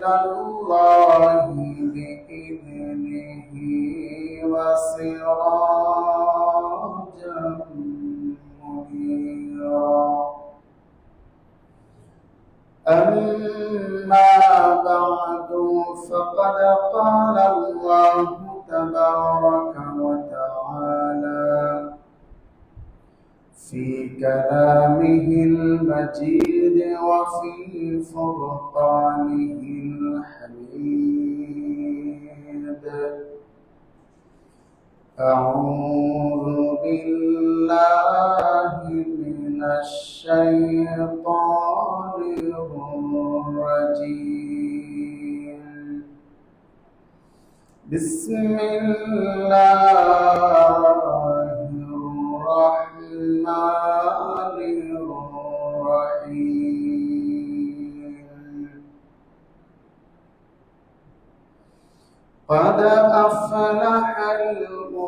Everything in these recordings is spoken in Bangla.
إلى الله بإذنه وسراجا منيرا. أما بعد فقد قال الله تبارك وتعالى في كلامه المجيد وفي فرقانه الحميد: أعوذ بالله من الشيطان الرجيم. بسم الله الرحمن الرحيم. قد أفلح المؤمنون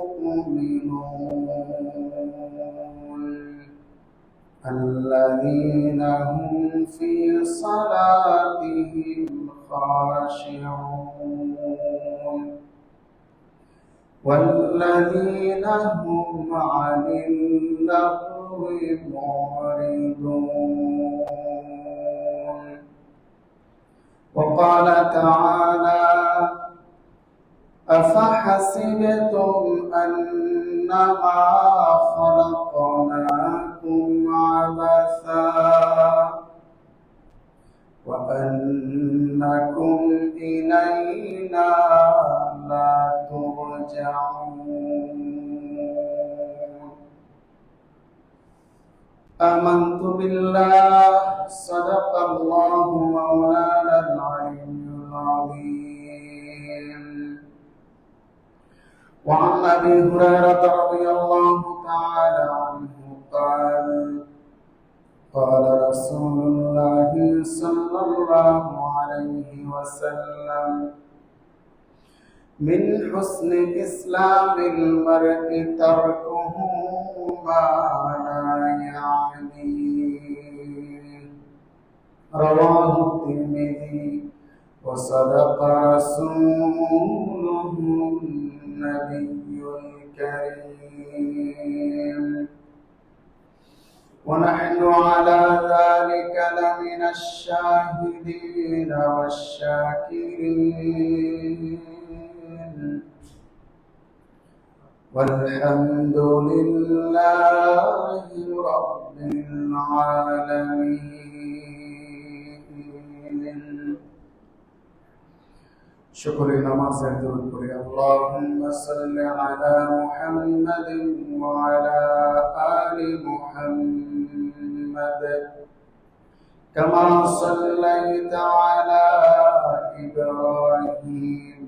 الذين هم في صلاتهم خاشعون والذين هم عن اللغو معرضون. وقال تعالى: أفحسبتم أنما خلقناكم عبثا وأنكم إلينا لا ترجعون. آمنت بالله. صدق الله مولانا العلي العظيم. وعن أبي هريرة رضي الله تعالى عنه قال: قال رسول الله صلى الله عليه وسلم: من حسن إسلام المرء تركه ما لا يعنيه. رواه الترمذي. وصدق رسوله النبي الكريم. ونحن على ذلك لمن الشاهدين والشاكرين. والحمد لله رب العالمين. شكر نماز درود پڑھیں. اللهم صل على محمد وعلى آل محمد كما صليت على إبراهيم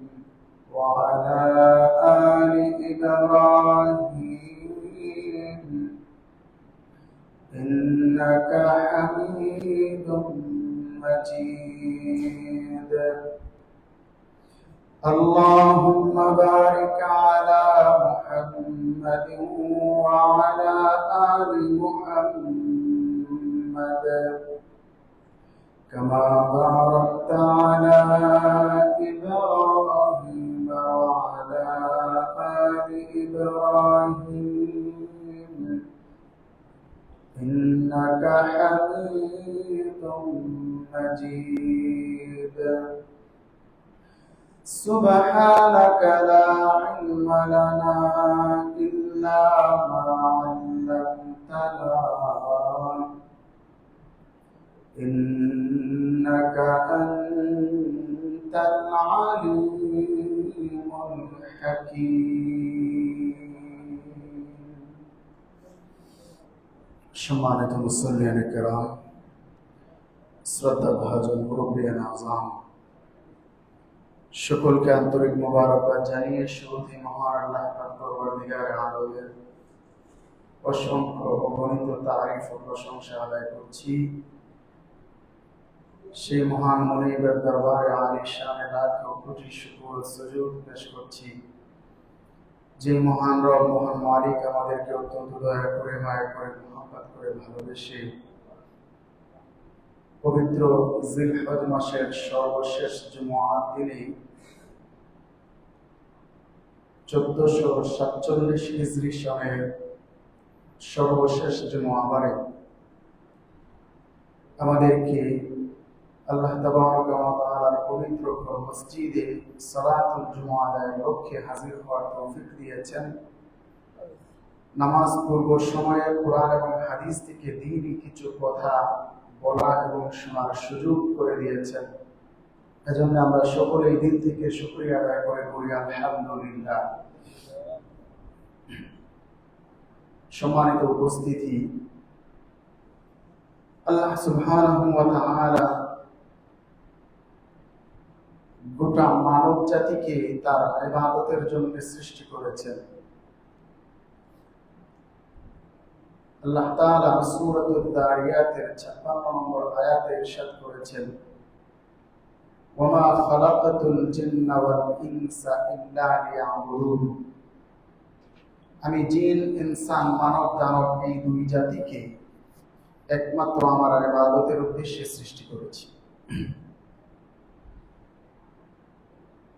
وعلى آل إبراهيم إنك حميد مجيد. اللهم بارك على محمد وعلى آل محمد كما باركت على إبراهيم وعلى آل إبراهيم إنك حميد مجيد. سبحانك لا علم لنا إلا ما علمتنا إنك أنت العليم الحكيم. সম্মানিত মুসল্লিয়ানে কেরাম, শ্রদ্ধাভাজন মুরব্বিয়ান আযম, সকলকে আন্তরিক মোবারকবাদ জানিয়ে শুরুতে মহান আল্লাহ পাক পরওয়ারদিগারে আলমের অসংখ্য অগণিত তারিফ ও প্রশংসা আদায় করছি। সেই মহান মনিবের দরবারে আলিশানে লাখ কোটি শুকর ও সুজুদ পেশ করছি, যে মহান রব, মহান মালিক আমাদেরকে অত্যন্ত দয়া করে, মায়া করে, মহব্বত করে, ভালোবেসে পবিত্র জিলহজ মাসের সর্বশেষ জুমআর দিনে 1447 হিজরি সনের সর্বশেষ জুমআবারে আমাদেরকে আল্লাহ তাবারক ওয়া তাআলার পবিত্র মসজিদে সালাতুল জুমআ আদায়ের লক্ষ্যে হাজির হওয়ার তৌফিক দিয়েছেন। নামাজ পূর্ব সময়ে কোরআন এবং হাদিস থেকে দ্বীনি কিছু কথা বলা এবং শোনার সুযোগ করে দিয়েছেন। এজন্য আমরা সকলেই দিল থেকে শুকরিয়া আদায় করে বলি আলহামদুলিল্লাহ। সম্মানিত উপস্থিতি, আল্লাহ সুবহানাহু ওয়া তাআলা গোটা মানব জাতিকে তার ইবাদতের জন্য সৃষ্টি করেছেন। আল্লাহ তাআলা সূরাতুল যারিয়াতের 56 নম্বর আয়াতে ইরশাদ করেছেন, ওয়ামা খালাকাতুল জিন্না ওয়াল ইনসা ইল্লা লিয়াবুদুন। আমি জিন, ইনসান, মানব দানব এই দুই জাতিকে একমাত্র আমার ইবাদতের উদ্দেশ্যে সৃষ্টি করেছি।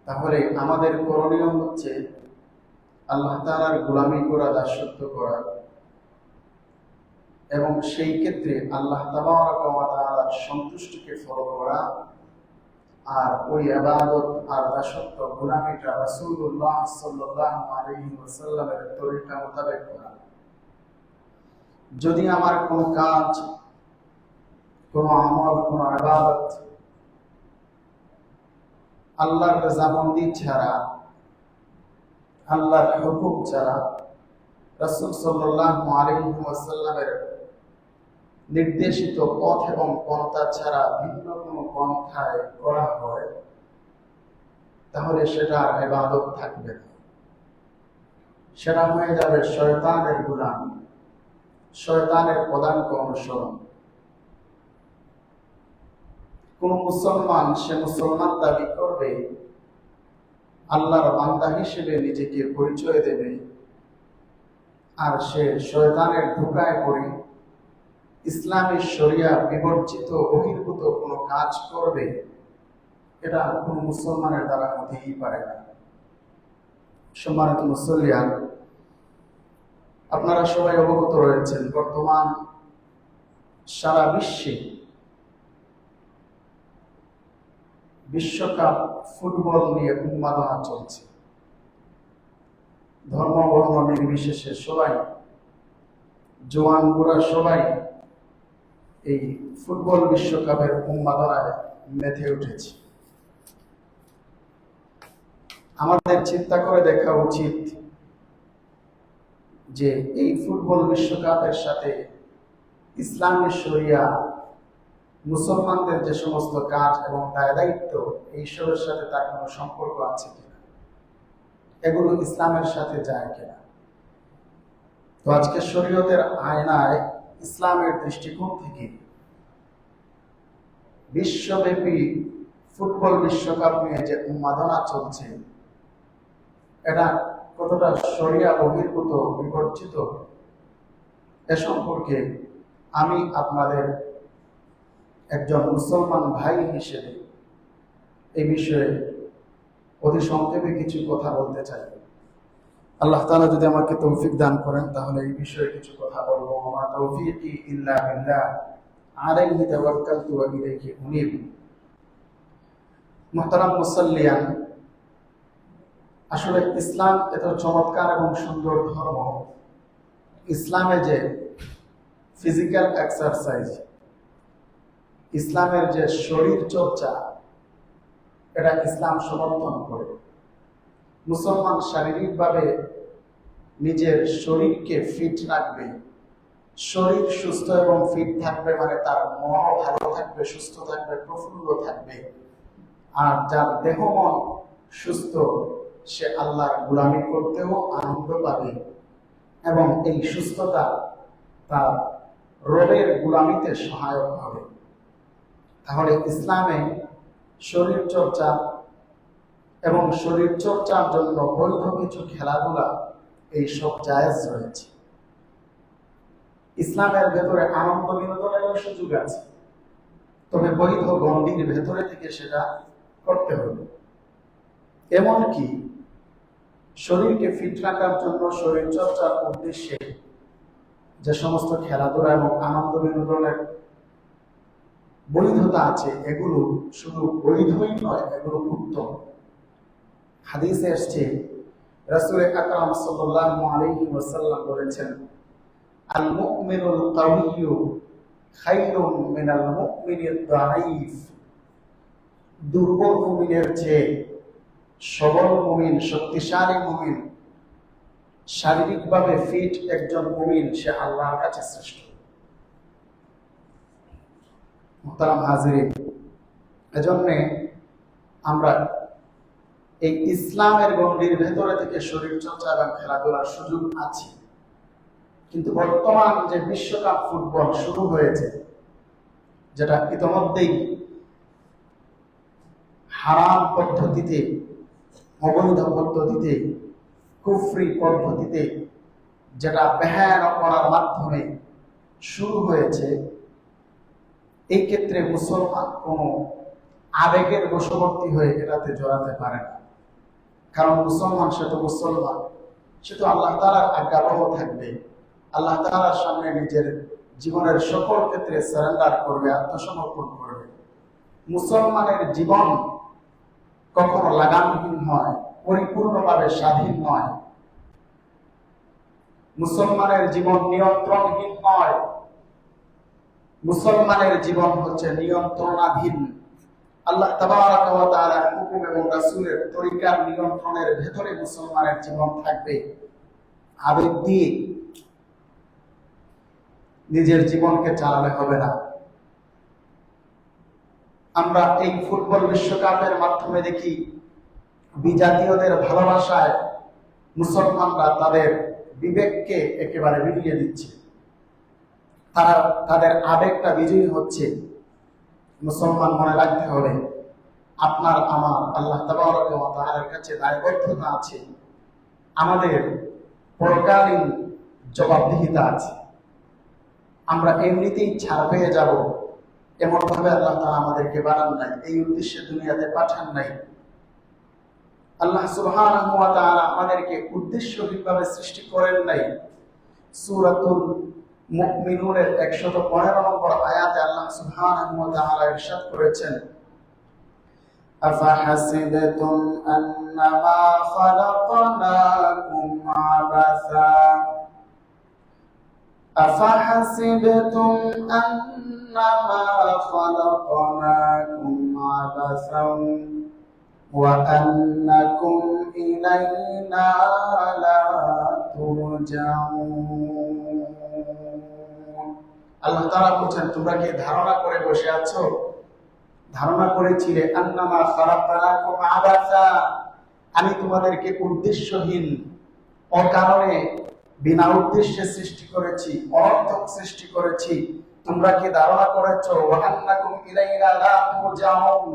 তাহলে আমাদের করণীয় হচ্ছে আল্লাহ তাআলার গোলামি করা, দাসত্ব করা, এবং সেই ক্ষেত্রে আল্লাহ তাবারক ওয়া তাআলার সন্তুষ্টিকে ফলো করা, আর ওই ইবাদত আর দাসত্ব গোলামিটা রাসূলুল্লাহ সাল্লাল্লাহু আলাইহি ওয়াসাল্লামের তরিকা মোতাবেক করা। যদি আমার কোনো কাজ, কোনো আমল, কোনো ইবাদত আল্লাহর রযামন্দি ছাড়া, আল্লাহর হুকুম ছাড়া, রাসূল সাল্লাল্লাহু আলাইহি ওয়াসাল্লামের নির্দেশিত পথ এবং পন্থা ছাড়া ভিন্ন কোনো পন্থায় করা হয়, তাহলে সেটা ইবাদত থাকবে না। সেটা হয়ে যাবে শয়তানের গোলামি, শয়তানের পদাঙ্ক অনুসরণ। কোন মুসলমান, সে মুসলমান দাবি করবে, আল্লাহর বান্দা হিসেবে নিজেকে পরিচয় দেবে, আর সে শয়তানের ধোঁকায় পড়ে ইসলামী শরিয়া বিবর্জিত বহির্ভূত কোনো কাজ করবে, এটা কোন মুসলমানের দ্বারা হতেই পারে না। সম্মানিত মুসল্লিয়ান, আপনারা সবাই অবগত রয়েছেন, বর্তমান সারা বিশ্বে বিশ্বকাপ ফুটবল নিয়ে উন্মাদনা চলছে। ধর্ম বর্ণ নির্বিশেষে সবাই, জওয়ান বুড়া সবাই এই ফুটবল বিশ্বকাপের উন্মাদনায় মেতে উঠেছে। আমাদের চিন্তা করে দেখা উচিত যে এই ফুটবল বিশ্বকাপের সাথে ইসলামী শরিয়া, মুসলমানদের যে সমস্ত কাজ এবং দায় দায়িত্ব, এইসবের সাথে তার কোনো সম্পর্ক আছে কিনা, এগুলো ইসলামের সাথে যায় কিনা। তো আজকে শরীয়তের আয়নায় ইসলামের দৃষ্টিকোণ থেকে বিশ্বব্যাপী ফুটবল বিশ্বকাপ নিয়ে যে উন্মাদনা চলছে, এটা কতটা শরিয়া বহির্ভূত, বিবর্জিত, এ সম্পর্কে আমি আপনাদের একজন মুসলমান ভাই হিসেবে এই বিষয়ে অতি সংক্ষেপে কিছু কথা বলতে চাই। আল্লাহ তাআলা যদি আমাকে তৌফিক দান করেন, তাহলে এই বিষয়ে কিছু কথা বলবো। ওয়া তাওফীকি ইল্লা বিল্লাহ, আলাইহি তাওয়াক্কালতু ওয়া ইলাইহি উনীব। মুহতারাম মুসাল্লিয়ান, আসলে ইসলাম এত চমৎকার এবং সুন্দর ধর্ম। ইসলামে যে ফিজিক্যাল এক্সারসাইজ, ইসলামের যে শরীর চর্চা, এটা ইসলাম সমর্থন করে। মুসলমান শারীরিকভাবে নিজের শরীরকে ফিট রাখবে, শরীর সুস্থ এবং ফিট থাকবে মানে তার মনও ভালো থাকবে, সুস্থ থাকবে, প্রফুল্ল থাকবে। আর যার দেহ মন সুস্থ, সে আল্লাহর গোলামি করতেও আনন্দ পাবে, এবং এই সুস্থতা তার রবের গোলামিতে সহায়ক হবে। তাহলে ইসলামে শরীর চর্চা এবং শরীর চর্চার জন্য বৈধ কিছু খেলাধুলা, এই সব জায়েজ রয়েছে। ইসলামের ভেতরে আনন্দ বিনোদনের সুযোগ আছে। তবে বৈধ গণ্ডির ভেতরে থেকে সেটা করতে হবে। এমনকি শরীরকে ফিট রাখার জন্য শরীর চর্চার উদ্দেশ্যে যে সমস্ত খেলাধুলা এবং আনন্দ বিনোদনের বৈধতা আছে, এগুলো শুধু বৈধই নয়, এগুলো উত্তম। হাদিসে এসছে, রাসূল আকরাম সাল্লাল্লাহু আলাইহি ওয়াসাল্লাম বলেছেন, আল মুমিনুল কাওয়িয়্যু খায়রুম মিনাল মুমিনিদ দাঈফ। দুর্বল মুমিনের চেয়ে সবল মুমিন, শক্তিশালী মুমিন, শারীরিকভাবে ফিট একজন মুমিন, সে আল্লাহর কাছে শ্রেষ্ঠ। মুহতারাম হাজিরিন, এজন্যে আমরা এই ইসলামের গণ্ডির ভেতরে থেকে শরীর চর্চা এবং খেলাধুলার সুযোগ আছে। কিন্তু বর্তমান যে বিশ্বকাপ ফুটবল শুরু হয়েছে, যেটা ইতোমধ্যেই হারাম পদ্ধতিতে, অবৈধ পদ্ধতিতে, কুফরি পদ্ধতিতে, যেটা বেহায়া করার মাধ্যমে শুরু হয়েছে, এই ক্ষেত্রে মুসলমান কোনো আবেগের বশবর্তী হয়ে এটাতে জড়াতে পারে না। কারণ মুসলমান, সে তো মুসলমান, সে তো আল্লাহ তাআলার আজ্ঞাবহ থাকবে, আল্লাহ তাআলার সামনে নিজের জীবনের সকল ক্ষেত্রে সারেন্ডার করবে, আত্মসমর্পণ করবে। মুসলমানের জীবন কখনো লাগামহীন হয়, পরিপূর্ণভাবে স্বাধীন নয়। মুসলমানের জীবন নিয়ন্ত্রণহীন নয়, মুসলমানের জীবন হচ্ছে নিয়ন্ত্রণাধীন। আল্লাহ তাবারাক ওয়া তাআলার হুকুম এবং রাসূলের তরিকার নিয়ন্ত্রণের ভেতরে মুসলমানের জীবন থাকবে। আবেগ দিয়ে নিজের জীবনকে চালালে হবে না। আমরা এই ফুটবল বিশ্বকাপের মাধ্যমে দেখি, বিজাতীয়দের ভালোবাসায় মুসলমানরা তাদের বিবেককে একেবারে বিলিয়ে দিচ্ছে, তারা তাদের আবেগটা বিজয়ী হচ্ছে। মুসলমান মনে রাখতে হবে, আপনার আমার আল্লাহ তাবারক ওয়া তাআলার কাছে দায়বদ্ধতা আছে, আমাদের পরকালীন জবাবদিহিতা আছে। আমরা এমনিতেই ছাড় পেয়ে যাব এমন ভাবে আল্লাহ তাআলা আমাদেরকে বানান নাই, এই উদ্দেশ্যে দুনিয়াতে পাঠান নাই। আল্লাহ সুবহানাহু ওয়া তাআলা আমাদেরকে উদ্দেশ্যহীনভাবে সৃষ্টি করেন নাই। সূরাতুল মুমিনুনের 115 নম্বর আয়াতে আল্লাহ সুবহানাহু ওয়া তাআলা ইরশাদ করেছেন, আফাহাসিবতুম আন্নামা খালাকনাকুম আবাসা আফাহাসিবতুম আন্নামা খালাকনাকুম আবাসান ওয়া আন্নাকুম ইলাইনা লা তুরজাউন। আল্লাহ তাআলা বলেন, তোমরা কি ধারণা করে বসে আছো, ধারণা করেছিলে আন্নামা খালাকনাকুম আবাসা, আমি তোমাদেরকে উদ্দেশ্যহীন, অকারণে, বিনা উদ্দেশ্যে সৃষ্টি করেছি, অনর্থক সৃষ্টি করেছি। তোমরা কি ধারণা করেছো ওয়া আন্নাকুম ইলাইনা লা তুরজাউন,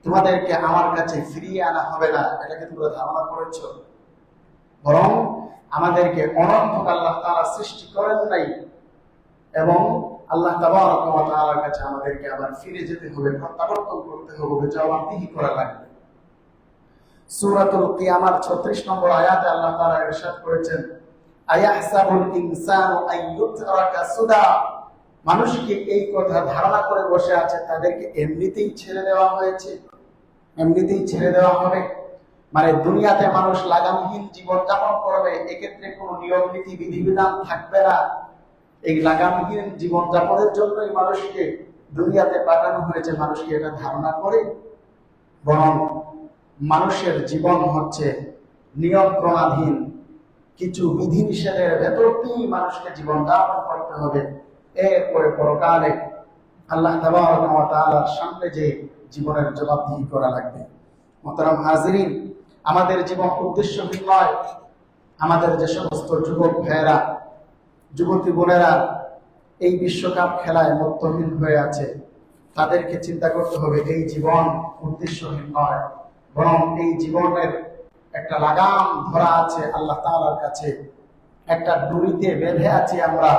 তোমাদেরকে আমার কাছে ফিরিয়ে আনা হবে না, এটাকে তোমরা ধারণা করেছো? বরং আমাদেরকে অনর্থক আল্লাহ তাআলা সৃষ্টি করেন নাই, এবং আল্লাহ তাবারক ওয়া তাআলার কাছে আমাদেরকে আবার ফিরে যেতে হবে, প্রত্যাবর্তন করতে হবে, জবাবদিহি করা লাগবে। সূরাতুল কিয়ামার 36 নম্বর আয়াতে আল্লাহ তাআলা ইরশাদ করেছেন, আয়াহসাবুল ইনসানু আইয়ুতরাকা সুদা, মানুষ কি এই কথা ধারণা করে বসে আছে তাদেরকে এমনিতেই ছেড়ে দেওয়া হয়েছে, এমনিতেই ছেড়ে দেওয়া হবে? মানে দুনিয়াতে মানুষ লাগামহীন জীবন যাপন করবে, এক্ষেত্রে কোনো নিয়ম নীতি বিধিবিধান থাকবে না। এই লাগামহীন জীবন যাপনের জন্যই মানুষকে দুনিয়াতে পাঠানো হয়েছে, মানুষকে এটা ধারণা করে? বরং মানুষের জীবন হচ্ছে নিয়ন্ত্রণাধীন, কিছু বিধিনিষেধের ভেতর দিয়েই মানুষকে জীবন যাপন করতে হবে। এরপরে পরকালে আল্লাহ তাবারক ওয়া তাআলার সামনে যে জীবনের জবাবদিহি করা লাগবে। মুহতারাম হাজিরিন, আমাদের জীবন উদ্দেশ্যহীন নয়। আমাদের যে সমস্ত যুবক ভাইয়েরা, যুবতী বোনেরা এই বিশ্বকাপ খেলায় মত্তহীন হয়ে আছে, তাদেরকে চিন্তা করতে হবে, এই জীবন উদ্দেশ্যহীন নয়, বরং এই জীবনের একটা লাগাম ধরা আছে আল্লাহ তাআলার কাছে, একটা দড়িতে বেঁধে আছি আমরা।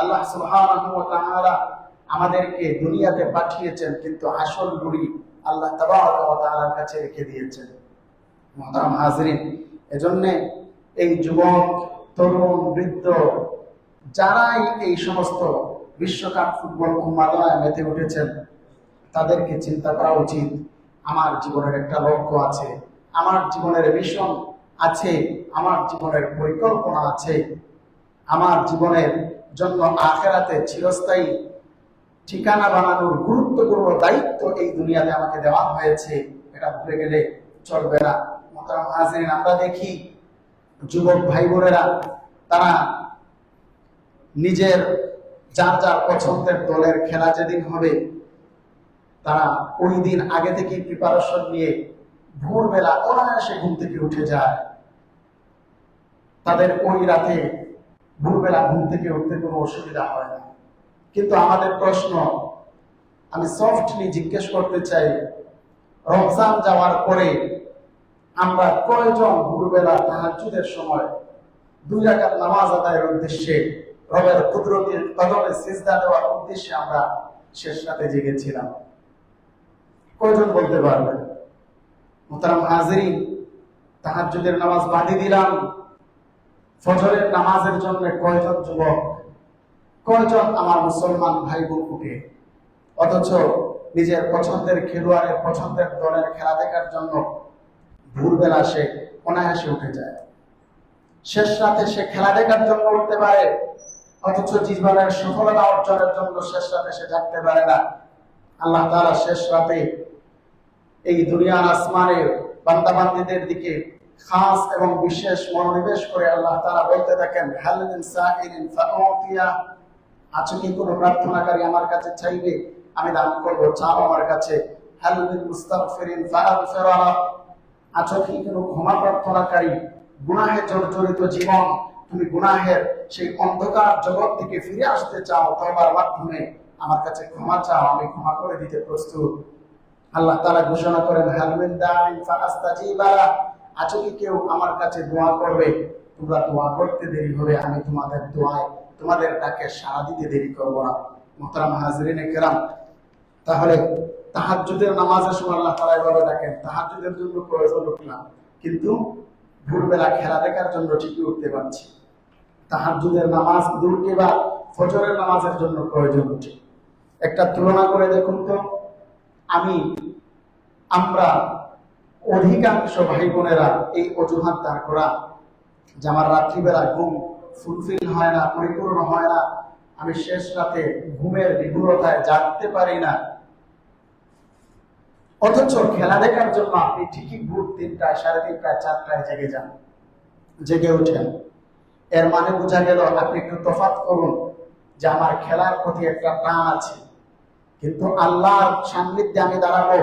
আল্লাহ সুবহানাহু ওয়া তাআলা আমাদেরকে দুনিয়াতে পাঠিয়েছেন, কিন্তু আসল গুড়ি আল্লাহ তাবারক ওয়া তাআলার কাছে রেখে দিয়েছেন। মুহতারাম হাজরিন, এজন্য এই যুবক, তরুণ, বৃদ্ধ যারাই এই সমস্ত বিশ্বকাপ ফুটবল উন্মাদনায় মেতে উঠেছেন, তাদেরকে চিন্তা করা উচিত, আমার জীবনের একটা লক্ষ্য আছে, আমার জীবনের মিশন আছে, আমার জীবনের পরিকল্পনা আছে, আমার জীবনের জন্য আখিরাতে চিরস্থায়ী ঠিকানা বানানোর গুরুত্বপূর্ণ দায়িত্ব এই দুনিয়াতে আমাকে দেওয়া হয়েছে। এটা ভুলে গেলে চলবে না। মুহতারাম হাজিরিন, আমরা দেখি যুবক ভাই বোনেরা তারা নিজের যার যার পছন্দের দলের খেলা যেদিন হবে, তারা ওই দিন আগে থেকে প্রিপারেশন নিয়ে ভোরবেলা অনায়াসে ঘুম থেকে উঠে যায়। তাদের ওই রাতে ভোরবেলা ঘুম থেকে উঠতে কোনো অসুবিধা হয় না। কিন্তু আমাদের প্রশ্ন, আমি সফটলি জিজ্ঞেস করতে চাই, রমজান যাওয়ার পরে আমরা কয়জন ভোরবেলা তাহাজ্জুদের সময় 2 রাকাত নামাজ আদায়ের উদ্দেশ্যে রবের কুদরতের কদমে সিজদা দেওয়ার উদ্দেশ্যে আমরা শেষ রাতে জেগেছিলাম? কয়জন বলতে পারবেন? মুহতারাম হাজিরিন, তাহাজ্জুদের নামাজ বাদই দিলাম, ফজরের নামাজের জন্য কয়জন যুবক, কয়জন আমার মুসলমান ভাই বোন উঠে, অথচ নিজের পছন্দের খেলোয়াড়ের পছন্দের দলের খেলা দেখার জন্য ভোরবেলা সে অনায়াসে উঠে যায়। শেষ রাতে সে খেলা দেখার জন্য উঠতে পারে, অথচ জীবনের সফলতা অর্জনের জন্য শেষ রাতে সে জাগতে পারে না। আল্লাহ তাআলা শেষ রাতে এই দুনিয়ার আসমানে বান্দাবান্দীদের দিকে খাস এবং বিশেষ মনোনিবেশ করে আল্লাহ তাআলা বলতে থাকেন, হাল মিন সাইলিন ফাউতিয়া, আছে কি কোনো প্রার্থনাকারী আমার কাছে চাইবে, আমি দান করব, চাও আমার কাছে। হাল মিন মুস্তাগফিরিন ফাগফিরা, আছে কি কোনো ক্ষমা প্রার্থনাকারী, গুনাহে জর্জরিত জীবন, তুমি গুনাহের সেই অন্ধকার জগৎ থেকে ফিরে আসতে চাও, তওবার মাধ্যমে আমার কাছে ক্ষমা চাও, আমি ক্ষমা করে দিতে প্রস্তুত। আল্লাহ তাআলা ঘোষণা করেন, হাল মিন দাইন ফাআস্তাজিবা, আছে কি কেউ আমার কাছে দোয়া করবে, তোমরা দোয়া করতে দেরি হবে, আমি তোমাদের দোয়ায়, তোমাদের ডাকে সাড়া দিতে দেরি করব না। মুহতারাম হাজিরিনে কেরাম, তাহলে তাহাজ্জুদের নামাজের সময় আল্লাহ তাআলা এভাবে ডাকেন, তাহাজ্জুদের জন্য প্রয়োজন উঠলাম, কিন্তু ভোরবেলা খেলা দেখার জন্য ঠিকই উঠতে পারছি। তাহাজ্জুদের নামাজ দূরকে বা ফজরের নামাজের জন্য প্রয়োজন উঠে। একটা তুলনা করে দেখুন তো, আমরা অধিকাংশ ভাই বোনেরা এই অজুহাত দাঁড় করা যে আমার রাত্রিবেলা ঘুম ফুলফিল হয় না, পরিপূর্ণ হয় না, আমি শেষ রাতে ঘুমের বিভুরতায় জাগতে পারি না, অথচ খেলা দেখার জন্য আপনি ঠিকই ভোর 3টায়, 3:30টায়, 4টায় জেগে যান, জেগে ওঠেন। এর মানে বোঝা গেল, আপনি একটু তফাৎ করুন যে আমার খেলার প্রতি একটা টান আছে, কিন্তু আল্লাহর সান্নিধ্যে আমি দাঁড়াবো,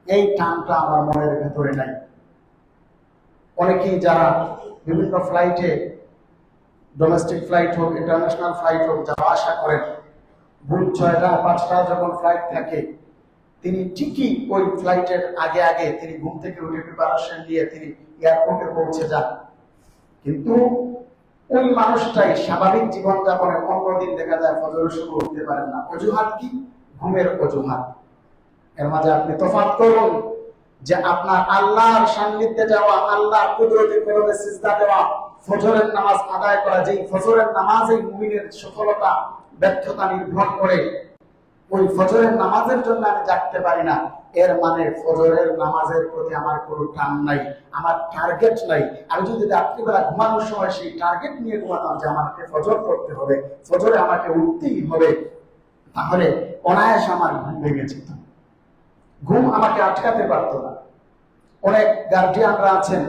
এই টানটা আমার মনের ভেতরে নাই। অনেকেই যারা বিভিন্ন ফ্লাইটে, ডোমেস্টিক ফ্লাইট হোক, ইন্টারন্যাশনাল ফ্লাইট হোক, যাওয়া আসা করেন, ভোর 6টা 5টা যখন ফ্লাইট থাকে, তিনি ঠিকই ওই ফ্লাইটের আগে আগে তিনি ঘুম থেকে উঠে প্রিপারেশন দিয়ে তিনি এয়ারপোর্টে পৌঁছে যান। কিন্তু ওই মানুষটাই স্বাভাবিক জীবনযাপনে অন্যদিন দেখা যায় ফজরের সময় উঠতে পারেন না। অজুহাত কি? ঘুমের অজুহাত। এর মাঝে আপনি তফাৎ করুন যে আপনার আল্লাহর সান্নিধ্যে যাওয়া, আল্লাহর কুদরতে কদমে সিজদা দেওয়া, ফজরের নামাজ আদায় করা, যেই ফজরের নামাজেই মুমিনের সফলতা ব্যর্থতা নির্ভর করে, ওই ফজরের নামাজের জন্য আমি জাগতে পারি না, এর মানে ফজরের নামাজের প্রতি আমার কোনো টান নাই, আমার টার্গেট নাই। আমি যদি রাত্রিবেলা ঘুমানোর সময় সেই টার্গেট নিয়ে ঘুমাতাম যে আমাকে ফজর করতে হবে, ফজরে আমাকে উঠতেই হবে, তাহলে অনায়াস আমার ঘুম ভেঙে যেত, ঘুম আমাকে আটকাতে পারতো না। অনেক গার্ডিয়ানরা আছেন,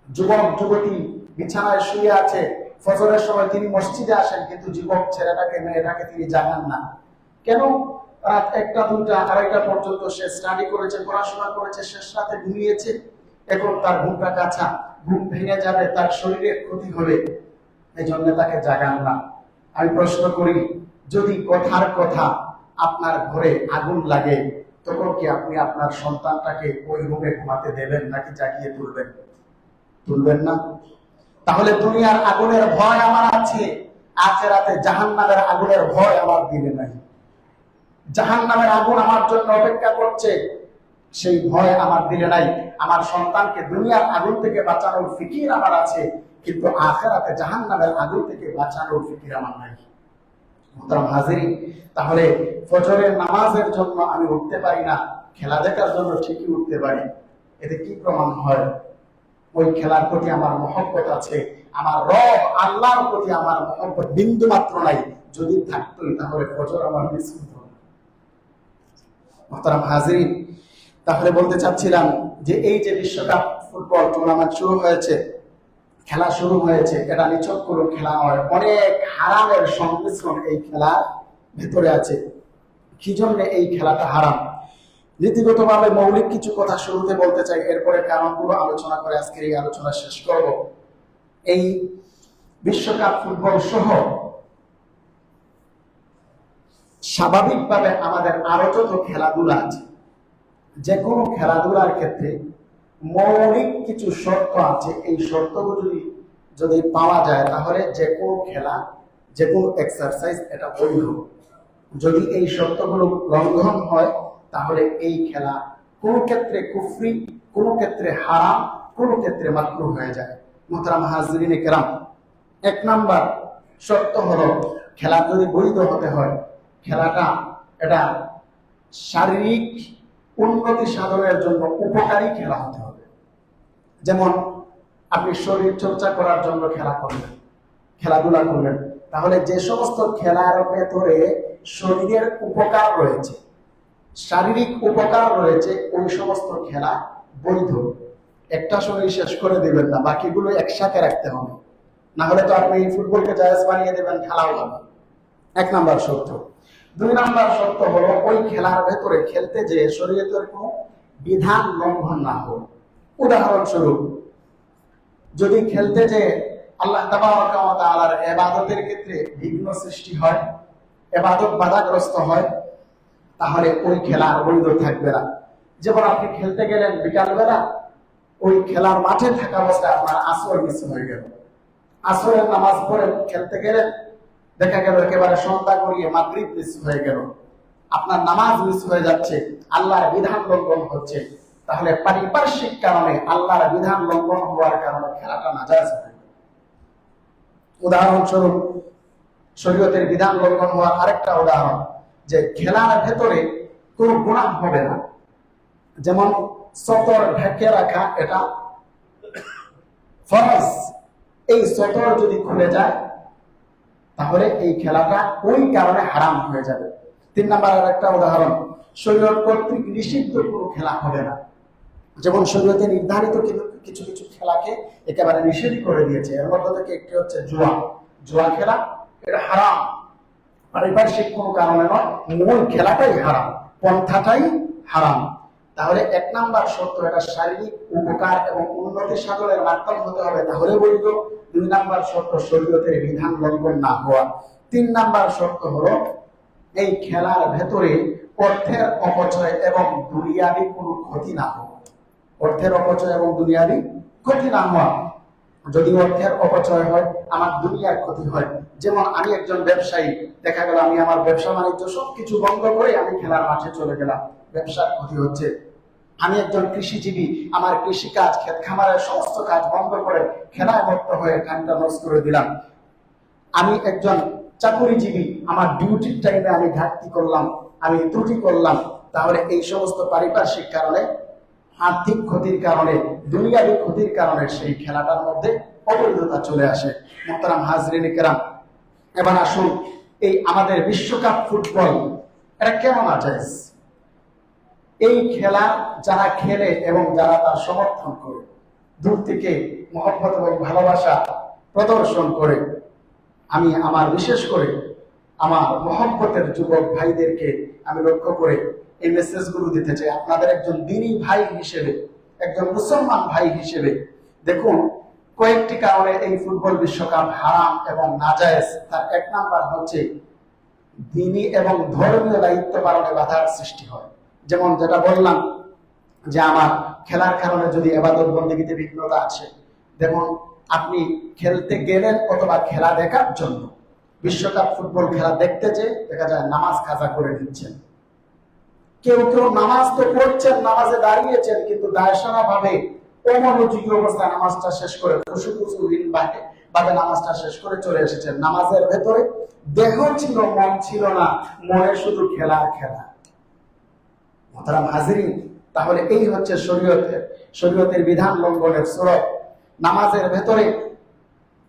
যুবক যুবতী বিছানায় শুয়ে আছে, ফজরের সময় তিনি মসজিদে আসেন, কিন্তু যুবক ছেলেটাকে মেয়েটাকে তিনি জাগান না। কেন? রাত 1টা 2টা 2:30টা পর্যন্ত সে স্টাডি করেছে, পড়াশোনা করেছে, শেষ রাতে ঘুমিয়েছে, এখন তার ঘুমটা কাঁচা, ঘুম ভেঙে যাবে, তার শরীরের ক্ষতি হবে, এই জন্য তাকে জাগান না। আমি প্রশ্ন করি, যদি কথার কথা আপনার ঘরে আগুন লাগে, তখন কি আপনি আপনার সন্তানটাকে ওই রুমে ঘুমাতে দেবেন নাকি জাগিয়ে তুলবেন? তুলবেন না। তাহলে দুনিয়ার আগুনের ভয় আমার আছে, আখিরাতে জাহান্নামের আগুনের ভয় আমার দিলে নাই। জাহান্নামের আগুন আমার জন্য অপেক্ষা করছে, সেই ভয় আমার দিলে নাই। আমার সন্তানকে দুনিয়ার আগুন থেকে বাঁচানোর ফিকির আমার আছে, কিন্তু আখিরাতে জাহান্নামের আগুন থেকে বাঁচানোর ফিকির আমার নাই। মুহতারাম হাজিরিন, তাহলে ফজরের নামাজের জন্য আমি উঠতে পারি না, খেলা দেখার জন্য ঠিকই উঠতে পারি। এতে কি প্রমাণ হয়? ওই খেলার প্রতি আমার মহব্বত আছে, আমার রব আল্লাহর প্রতি আমার মহব্বত বিন্দু মাত্র নাই। যদি থাকতোই তাহলে ফজর আমার মিস হতো না। মুহতারাম হাজিরিন, তাহলে বলতে চাচ্ছিলাম যে এই যে বিশ্বকাপ ফুটবল টুর্নামেন্ট শুরু হয়েছে, খেলা শুরু হয়েছে, এটা নিছক কোনো খেলা নয়, অনেক হারামের সংমিশ্রণ এই খেলার ভেতরে আছে। কি জন্য এই খেলাটা হারাম? নীতিগতভাবে মৌলিক কিছু কথা শুরুতে বলতে চাই, এরপরে কারণগুলো আলোচনা করে আজকের এই আলোচনা শেষ করব। এই বিশ্বকাপ ফুটবল সহ স্বাভাবিকভাবে আমাদের আরো যত খেলাধুলা আছে, যে কোনো খেলাধুলার ক্ষেত্রে মৌলিক কিছু শর্ত আছে। এই শর্তগুলো যদি পাওয়া যায় তাহলে যে কোনো খেলা, যে কোনো এক্সারসাইজ এটা বৈধ। যদি এই শর্তগুলো লঙ্ঘন হয় তাহলে এই খেলা কোনো ক্ষেত্রে কুফরি, কোনো ক্ষেত্রে হারাম, কোনো ক্ষেত্রে মাকরুহ হয়ে যায়। মুহতারাম হাজিরিনে কেরাম, এক নাম্বার শর্ত হলো খেলা যদি বৈধ হতে হয়, খেলাটা এটা শারীরিক উন্নতি সাধনের জন্য উপকারী খেলা হতে হবে। যেমন আপনি শরীর চর্চা করার জন্য খেলা করলেন, খেলাধুলা করলেন, তাহলে যে সমস্ত খেলার ভেতরে শরীরের উপকার রয়েছে, শারীরিক উপকার রয়েছে, ওই সমস্ত খেলা বৈধ। একটা শরীর শেষ করে দিবেন না, বাকিগুলো একসাথে রাখতে হবে, না হলে তো আপনি এই ফুটবলকে জায়েজ বানিয়ে দেবেন, খেলাও হবে। এক নাম্বার শর্ত। দুই নাম্বার শর্ত হলো ওই খেলার ভেতরে খেলতে যে শরীয়তের কোনো বিধান লঙ্ঘন না হোক। উদাহরণস্বরূপ, যদি খেলতে যে আল্লাহ তাবারক ওয়া তাআলার ইবাদতের ক্ষেত্রে বিঘ্ন সৃষ্টি হয়, ইবাদত বাধাগ্রস্ত হয়, তাহলে ওই খেলা বৈধ থাকবে না। যেমন আপনি খেলতে গেলেন বিকালবেলা, ওই খেলার মাঠে থাকা অবস্থায় আপনার আসর মিস হয়ে গেল, আসরের নামাজ পড়ে খেলতে গেলেন, দেখা গেল একেবারে সন্ধ্যা গড়িয়ে মাগরিব মিস হয়ে গেল, আপনার নামাজ মিস হয়ে যাচ্ছে, আল্লাহর বিধান লঙ্ঘন হচ্ছে। তাহলে পারিপার্শ্বিক কারণে আল্লাহর বিধান লঙ্ঘন হওয়ার কারণে খেলাটা নাজায়েজ হবে। উদাহরণস্বরূপ, শরীয়তের বিধান লঙ্ঘন হওয়ার আরেকটা উদাহরণ, যে খেলার ভেতরে কোনো গুনাহ হবে না। যেমন সতর ঢেকে রাখা, এটা ফরজ, এই সতর যদি খুলে যায় তাহলে এই খেলাটা ওই কারণে হারাম হয়ে যাবে। তিন নাম্বার আর একটা উদাহরণ, শরীয়ত কর্তৃক নিষিদ্ধ কোনো খেলা হবে না। যেমন শরীয়তে নির্ধারিত কিছু কিছু খেলাকে একেবারে নিষেধ করে দিয়েছে, এর মধ্যে থেকে একটি হচ্ছে জুয়া। জুয়া খেলা এটা হারাম, পারিপার্শ্বিক কোনো কারণে নয়, মূল খেলাটাই হারাম, পন্থাটাই হারাম। তাহলে এক নাম্বার শর্ত, এটা শারীরিক উপকার এবং উন্নতি সাধনের মাধ্যম হতে হবে, তাহলে বৈধ। দুই নাম্বার শর্ত, শরীয়তের বিধান লঙ্ঘন না হওয়া। তিন নাম্বার শর্ত হলো এই খেলার ভেতরে অর্থের অপচয় এবং দুনিয়াবি কোনো ক্ষতি না হওয়া। অর্থের অপচয় এবং দুনিয়াবি ক্ষতি না হওয়া। যদি অর্থের অপচয় হয়, আমার দুনিয়ার ক্ষতি হয়। যেমন আমি একজন ব্যবসায়ী, দেখা গেল আমি আমার ব্যবসা বাণিজ্য সবকিছু বন্ধ করে আমি খেলার মাঠে চলে গেলাম, ব্যবসার ক্ষতি হচ্ছে। আমি একজন কৃষিজীবী, আমার কৃষিকাজ, ক্ষেত খামারের সমস্ত কাজ বন্ধ করে খেলায় মত্ত হয়ে টাইমটা নষ্ট করে দিলাম। আমি একজন চাকুরিজীবী, আমার ডিউটির টাইমে আমি ঘাটতি করলাম, আমি ত্রুটি করলাম, তাহলে এই সমস্ত পারিপার্শ্বিক কারণে, আর্থিক ক্ষতির কারণে, দুনিয়াবি ক্ষতির কারণে সেই খেলাটার মধ্যে অবৈধতা চলে আসে। মুহতারাম হাজরিন কেরাম, এবার আসুন এই আমাদের বিশ্বকাপ ফুটবল, এটা কেন নাজায়েজ? এই খেলা যারা খেলে এবং যারা তার সমর্থন করে, দূর থেকে মহব্বত এবং ভালোবাসা প্রদর্শন করে, আমি আমার বিশেষ করে আমার মহব্বতের যুবক ভাইদেরকে আমি লক্ষ্য করে এই মেসেজগুলো দিতে চাই। আপনাদের একজন দ্বীনী ভাই হিসেবে, একজন মুসলমান ভাই হিসেবে, দেখুন কয়েকটি কারণে এই ফুটবল বিশ্বকাপ হারাম এবং নাজায়েজ। তার এক নাম্বার হচ্ছে দ্বীনী এবং ধর্মীয় দায়িত্ব পালনে বাধার সৃষ্টি হয়। যেমন যেটা বললাম যে আমার খেলার কারণে যদি ইবাদত বন্দেগীতে বিঘ্নতা আসে, দেখুন আপনি খেলতে গেলেন অথবা খেলা দেখার জন্য, বিশ্বকাপ ফুটবল খেলা দেখতে যে দেখা যায় নামাজ কাজা করে দিচ্ছেন, কেউ কেউ নামাজ তো পড়ছেন, নামাজে দাঁড়িয়েছেন, কিন্তু দায়সারা ভাবে অমনোযোগী অবস্থায় নামাজটা শেষ করে খুশুখুশুহীন ভাবে নামাজটা শেষ করে চলে এসেছেন। নামাজের ভেতরে দেহ ছিল, মন ছিল না, মনে শুধু খেলা খেলা। মোহতারাম হাজিরিন, তাহলে এই হচ্ছে শরীয়তের বিধান লঙ্ঘনের সুরত। নামাজের ভেতরে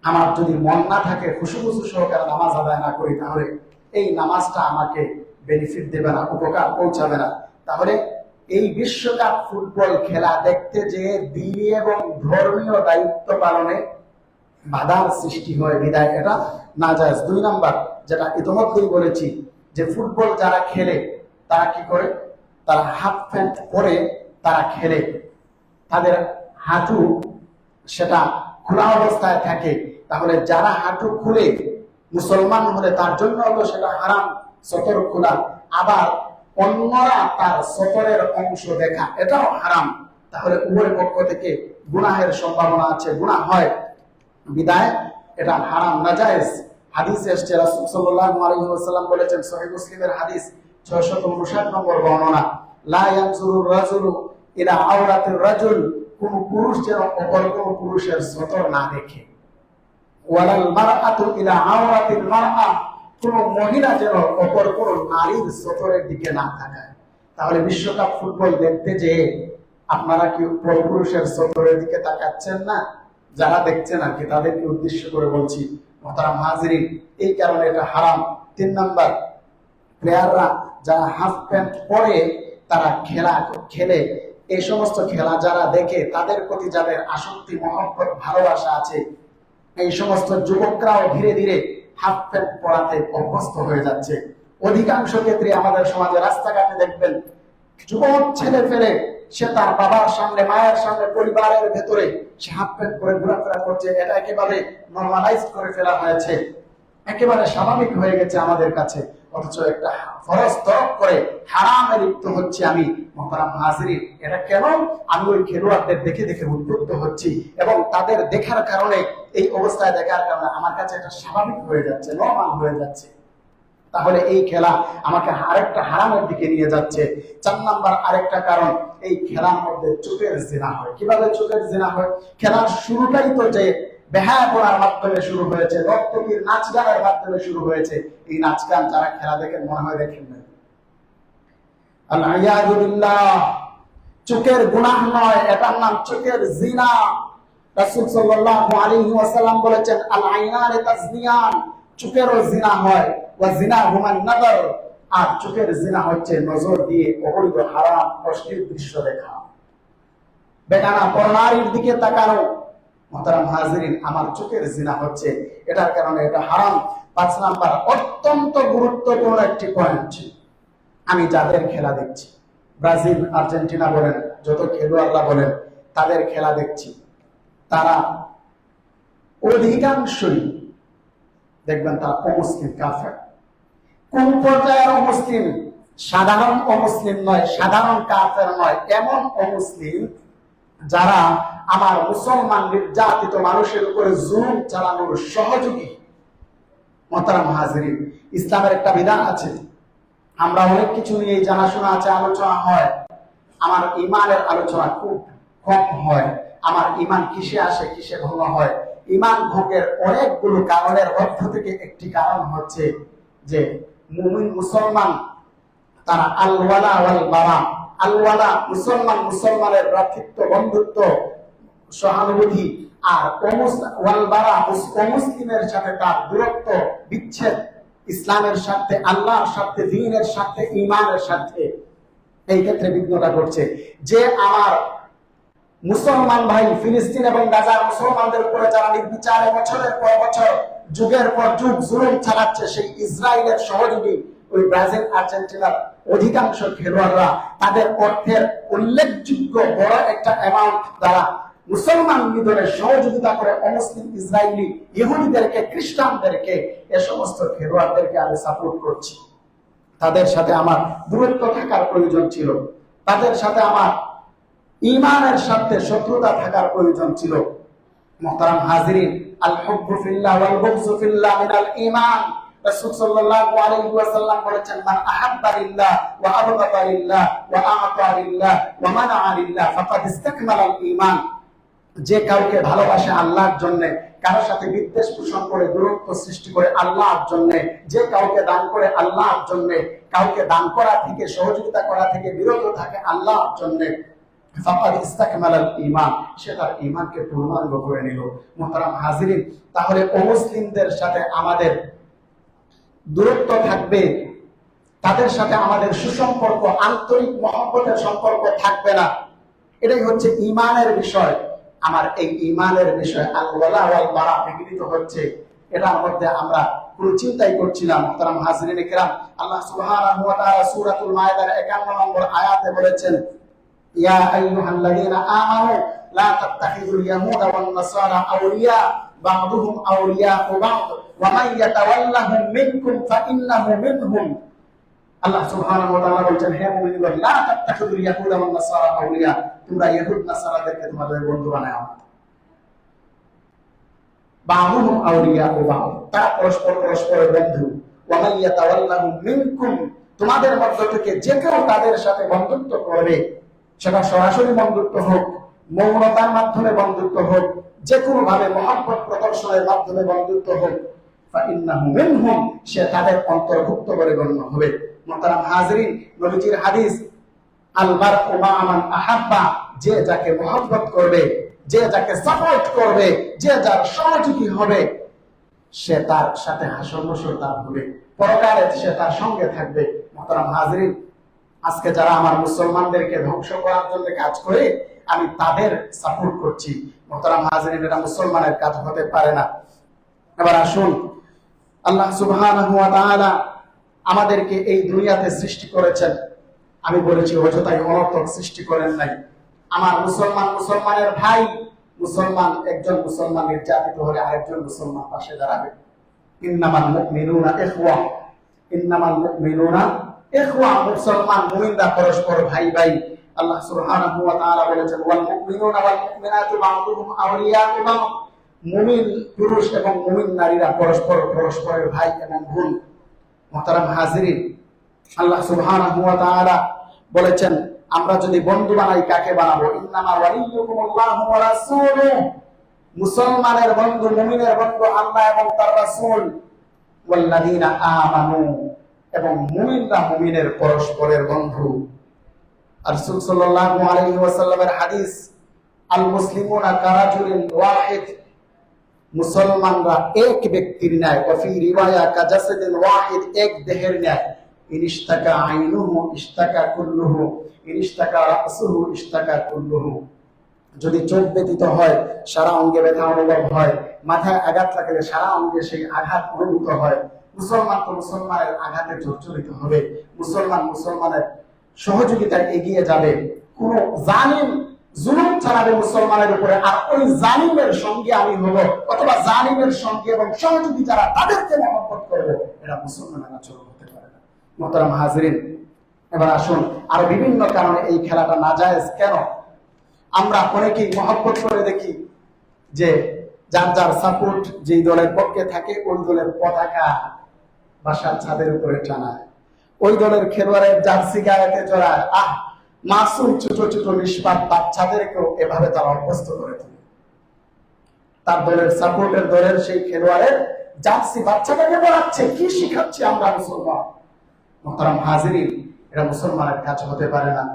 আমার যদি মন না থাকে, খুশুখুশু সহকারে নামাজ আদায় না করি, তাহলে এই নামাজটা আমাকে বেনিফিট দেবে না, উপকার পৌঁছাবে না। তাহলে এই বিশ্বকাপ ফুটবল খেলা দেখতে যেয়ে দিনী এবং ধর্মীয় দায়িত্ব পালনে বাধার সৃষ্টি হয়, বিদায় এটা নাজায়েজ। 2 নাম্বার, যেটা ইতিমধ্যেই বলেছি, যে ফুটবল যারা খেলে তারা কি করে, তারা হাফ প্যান্ট পরে তারা খেলে, তাদের হাঁটু সেটা খোলা অবস্থায় থাকে। তাহলে যারা হাঁটু খুলে মুসলমান হলে তার জন্য তো সেটা হারাম, সতর খোলা। আবার অন্যরা তার সতরের অংশ দেখা, এটাও হারাম। তাহলে উভয় পক্ষ থেকে গুনাহের সম্ভাবনা আছে, গুনাহ হয়, বিদায় এটা হারাম, নাজায়েজ। হাদিসে এসেছে, রাসূল সাল্লাল্লাহু আলাইহি ওয়াসাল্লাম বলেছেন, সহিহ মুসলিমের হাদিস 659 নম্বর বর্ণনা, লা ইয়ানজুরুর রাজুলু ইলা আওরাতির রাজুল, কোন পুরুষ যেন অপর কোন পুরুষের সতর না দেখে। ওয়ালাল মারআতু ইলা আওরাতিল মারআ, কোন মহিলা যেন অপর কোন নারীর সতরের দিকে না তাকায়। তাহলে বিশ্বকাপ ফুটবল দেখতে যে আপনারা কি পুরুষের সতরের দিকে তাকাচ্ছেন না? যারা দেখছেন আর কি, তাদেরকে উদ্দেশ্য করে বলছি মোহতারাম হাজিরিন, এই কারণে এটা হারাম। 3 নাম্বার, প্লেয়াররা যারা হাফ প্যান্ট পরে তারা খেলা খেলে, এই সমস্ত খেলা যারা দেখে, তাদের প্রতি যাদের আসক্তি, মহব্বত, ভালোবাসা আছে, এই সমস্ত যুবকরাও ধীরে ধীরে হাফ প্যান্ট পরাতে অভ্যস্ত হয়ে যাচ্ছে। অধিকাংশ ক্ষেত্রে আমাদের সমাজে রাস্তাঘাটে দেখবেন যুবক ছেলে ফেলে সে তার বাবার সামনে, মায়ের সামনে, পরিবারের ভেতরে সে হাফ প্যান্ট পরে ঘোরাফেরা করছে। এটা একেবারে নরমালাইজ করে ফেলা হয়েছে, একেবারে স্বাভাবিক হয়ে গেছে আমাদের কাছে। অথচ একটা ফরজ তরক করে হারামে লিপ্ত হচ্ছে আমি। মোহতারাম হাজিরিন, এটা কেন? আমি ওই খেলোয়াড়দের দেখে দেখে উদ্বুদ্ধ হচ্ছি, এবং তাদের দেখার কারণে, এই অবস্থায় দেখার কারণে আমার কাছে এটা স্বাভাবিক হয়ে যাচ্ছে, নরমাল হয়ে যাচ্ছে। তাহলে এই খেলা আমাকে আরেকটা হারামের দিকে নিয়ে যাচ্ছে। 4 নাম্বার আরেকটা কারণ, এই খেলার মধ্যে চোখের জিনা হয়। কিভাবে চোখের জিনা হয়? খেলার শুরুটাই তো যে বেহায়াপনার মাধ্যমে শুরু হয়েছে, নর্তকীর নাচ গানের মাধ্যমে শুরু হয়েছে। এই নাচ গান যারা খেলা দেখেন, মনে হয় দেখেন না। আল-ইয়াযু বিল্লাহ, চোখের গুনাহ নয়, এটার নাম চোখের জিনা। রাসূল সাল্লাল্লাহু আলাইহি ওয়াসাল্লাম বলেছেন, আল-আইনানি তাজনিয়ান, চোখেরও জিনা হয়, ওয়া জিনাহুমান নাযার, আর চোখের জিনা হচ্ছে নজর দিয়ে অবৈধ, হারাম, অশ্লীল দৃশ্য দেখা, বেগানা পরনারীর দিকে তাকানো। মোহতারাম হাজিরিন, আমার চোখের জিনা হচ্ছে, এটার কারণে এটা হারাম। 5 নাম্বার, অত্যন্ত গুরুত্বপূর্ণ একটি পয়েন্ট, আমি যাদের খেলা দেখছি, ব্রাজিল, আর্জেন্টিনা বলেন, যত খেলোয়াড়রা বলেন, তাদের খেলা দেখছি, তারা অধিকাংশই দেখবেন তারা অমুসলিম, কাফের। কোন পর্যায়ের অমুসলিম? সাধারণ অমুসলিম নয়, সাধারণ কাফের নয়, এমন অমুসলিম যারা আমার মুসলমান নির্যাতিত মানুষের উপরে জুলুম চালানোর সহযোগী। মোহতারাম হাজিরিন, ইসলামের একটা বিধান আছে, আমরা অনেক কিছু নিয়ে জানাশোনা আছে, আলোচনা হয়, আমার ইমানের আলোচনা খুব কম হয়। আমার ইমান কিসে আসে, কিসে ভঙ্গ হয়? ইমান ভঙ্গের অনেকগুলো কারণের মধ্য থেকে একটি কারণ হচ্ছে যে মুমিন মুসলমান তারা আল-ওয়ালা ওয়াল বারা, আল-ওয়ালা মুসলমানের ভ্রাতৃত্ব, বন্ধুত্ব, সহানুভূতি, আর ওয়াল বারা অমুসলিমের সাথে তার দূরত্ব, বিচ্ছেদ, ইসলামের সাথে, আল্লাহর সাথে, দ্বীনের সাথে, ঈমানের সাথে। এই ক্ষেত্রে বিঘ্নতা ঘটছে যে আমার মুসলমান ভাই ফিলিস্তিন এবং গাজার মুসলমানদের উপরে যারা নির্বিচারে বছরের পর বছর, যুগের পর যুগ জুলুম চালাচ্ছে, সেই ইসরায়েলের সহযোগী ওই ব্রাজিল, আর্জেন্টিনার অধিকাংশ খেলোয়াড়রা তাদের অর্থের উল্লেখযোগ্য বড় একটা অ্যামাউন্ট দ্বারা মুসলমান নিধনের সহযোগিতা করে অমুসলিম ইসরায়েলি, ইহুদিদেরকে, খ্রিস্টানদেরকে, এ সমস্ত খেলোয়াড়দেরকে আমি সাপোর্ট করছি। তাদের সাথে আমার দূরত্ব থাকার প্রয়োজন ছিল, তাদের সাথে আমার ঈমানের সাথে শত্রুতা থাকার প্রয়োজন ছিল। মুহতারাম হাজিরিন, আল হুব্বু ফিল্লাহ ওয়াল বুগযু ফিল্লাহ মিনাল ঈমান। রাসূল সাল্লাল্লাহু আলাইহি ওয়াসাল্লাম বলেছেন, মান আহাব্বা লিল্লাহ ওয়া আবগাদা লিল্লাহ ওয়া আ'তা লিল্লাহ ওয়া মানা'a লিল্লাহ ফাকাদ ইসতাকমালাল ঈমান। যে কাউকে ভালোবাসে আল্লাহর জন্য, কারোর সাথে বিদ্বেষ পোষণ করে দূরত্ব সৃষ্টি করে আল্লাহর জন্য, যে কাউকে দান করে আল্লাহর জন্য, কাউকে দান করা থেকে সহযোগিতা করা থেকে বিরত থাকে আল্লাহর জন্য, ফাকাদ ইসতাকমালাল ঈমান, সে তার ঈমানকে পূর্ণাঙ্গ করে নিল। মুহতারাম হাজিরিন, তাহলে অমুসলিমদের সাথে আমাদের দূরত্ব থাকবে, তাদের সাথে আমাদের সুসম্পর্ক, আন্তরিক মহব্বতের সম্পর্ক থাকবে না। এটাই হচ্ছে ঈমানের বিষয়। আমার এই ঈমানের বিষয় আল ওয়ালা ওয়াল বারা বিঘ্নিত হচ্ছে, এটার মধ্যে আমরা কোনো চিন্তাই করছিলাম। মুহতারাম হাজিরিন কিরাম, আল্লাহ সুবহানাহু ওয়া তাআলা সূরাতুল মায়েদার 51 নম্বর আয়াতে বলেছেন, ইয়া আইয়ুহাল্লাযীনা আমানু লা তাত্তাখিযুল ইয়াহুদা ওয়ান নাসারা আউলিয়া বা'দুহুম আউলিয়াউ বা'দ ওয়া মান ইয়াতাওয়াল্লাহুম মিনকুম ফাইন্নাহু মিনহুম। আল্লাহ সুবহানাহু ওয়া তাআলা বলেন, হে মুমিনগণ, লা তাত্তাখিযুল ইয়াহুদা ওয়ান নাসারা আউলিয়া, তোমরা ইহুদ নাসারাদেরকে তোমাদের বন্ধু বানাও না। বা'দুহুম আউলিয়াউ বা'দ, তারা পরস্পরের বন্ধু। ওয়া মান ইয়াতাওয়াল্লাহুম মিনকুম, তোমাদের মধ্য থেকে যে কেউ তাদের সাথে বন্ধুত্ব করবে, সেটা সরাসরি বন্ধুত্ব হোক, মৌনতার মাধ্যমে বন্ধুত্ব হোক, যে কোনো ভাবে মহব্বত প্রদর্শনের মাধ্যমে বন্ধুত্ব হোক, ফাইন্নাহু মিনহুম, সে তাদের অন্তর্ভুক্ত বলে গণ্য হবে। মুহতারাম হাজিরিন, নবীজির হাদিস, আল বারউ মা মান আহাব্বা, যে যাকে মহব্বত করবে, যে যাকে সাপোর্ট করবে, যে যার সহযোগী হবে, সে তার সাথে হাসর নসর তার হবে, পরকালে সে তার সঙ্গে থাকবে। মুহতারাম হাজিরিন, আজকে যারা আমার মুসলমানদেরকে ধ্বংস করার জন্য কাজ করে, আমি তাদের সাপোর্ট করছি। মুহতারাম হাজিরিন, এটা মুসলমানের কাজ হতে পারে না। এবার আসুন, আল্লাহ সুবহানাহু ওয়া তাআলা আমাদেরকে এই দুনিয়াতে সৃষ্টি করেছেন। আমি বলেছি অযথাই অনর্থক সৃষ্টি করেন নাই। আমার মুসলমানের ভাই, একজন মুসলমান নির্যাতিত হলে আরেকজন মুসলমান পাশে দাঁড়াবে। ইন্নামাল মুমিনুনা ইখওয়া, ইন্নামাল মুমিনুনা ইখওয়া, মুসলমান মুমিনরা পরস্পর ভাই ভাই। আল্লাহ সুবহানাহু ওয়া তাআলা বলেছেন, ওয়াল মুমিনুনা ওয়াল মুমিনাতু বা'দুহুম আউলিয়াউ বা'দ, মুমিন পুরুষ এবং মুমিন নারীরা পরস্পরের ভাই এবং বোন। মুহতারাম হাজিরিন, আল্লাহ সুবহানাহু ওয়া তাআলা বলেছেন, আমরা যদি বন্ধু বানাই কাকে বানাবো? ইন্নামা ওয়ালিয়্যুকুমুল্লাহু ওয়া রাসূলুহু, মুসলমানের বন্ধু, মুমিনের বন্ধু আল্লাহ এবং তার রাসূল। ওয়াল্লাযীনা আমানু, এবং মুমিনরা মুমিনের পরস্পরের বন্ধু। রাসূল সাল্লাল্লাহু আলাইহি ওয়াসাল্লামের হাদিস, আল মুসলিমুনা কারাজুলিন ওয়াহিদ, মুসলমানরা এক ব্যক্তির ন্যায়, ওয়াফি রিওয়ায়া কাজাসাদিন ওয়াহিদ, এক দেহের ন্যায়। ইনিশতাকা আইনুহু ইশতাকা কুল্লুহু, ইনিশতাকা রাসুহু ইশতাকা কুল্লুহু। যদি চোখ ব্যতীত হয় সারা অঙ্গে ব্যথা অনুভব হয়, মাথায় আঘাত লাগলে সারা অঙ্গে সেই আঘাত অনুভূত হয়। মুসলমান তো মুসলমানের আঘাতে জর্জরিত হবে, মুসলমানের সহযোগিতায় এগিয়ে যাবে। কোন জালিম জুলুম চালাবে মুসলমানের উপরে, আর ওই জালিমের সঙ্গে আমি হব, অথবা জালিমের সঙ্গে এবং সহযোগী যারা তাদেরকে মহব্বত করবে, এটা মুসলমানের আচরণ হতে পারে না। মুহতারাম হাজিরিন, এবার আসুন, আর বিভিন্ন কারণে এই খেলাটা নাজায়েজ কেন? আমরা অনেকেই মহব্বত করে দেখি যে যার যার সাপোর্ট যেই দলের পক্ষে থাকে, ওই দলের পতাকা বাসার ছাদের উপরে টানায়, ওই দলের খেলোয়াড়ের জার্সি গায়েতে জড়ায়। মাসুম ছোট ছোট নিষ্পাপ বাচ্চাদেরকেও এভাবে তারা অভ্যস্ত করে তোলে। তার দলের সাপোর্টের দলের সেই খেলোয়াড়ের জার্সি বাচ্চাটাকে পড়াচ্ছে, কি শিখাচ্ছে আমরা মুসলমান? মুহতারাম হাজিরিন, এটা মুসলমানের কাজ হতে পারে না।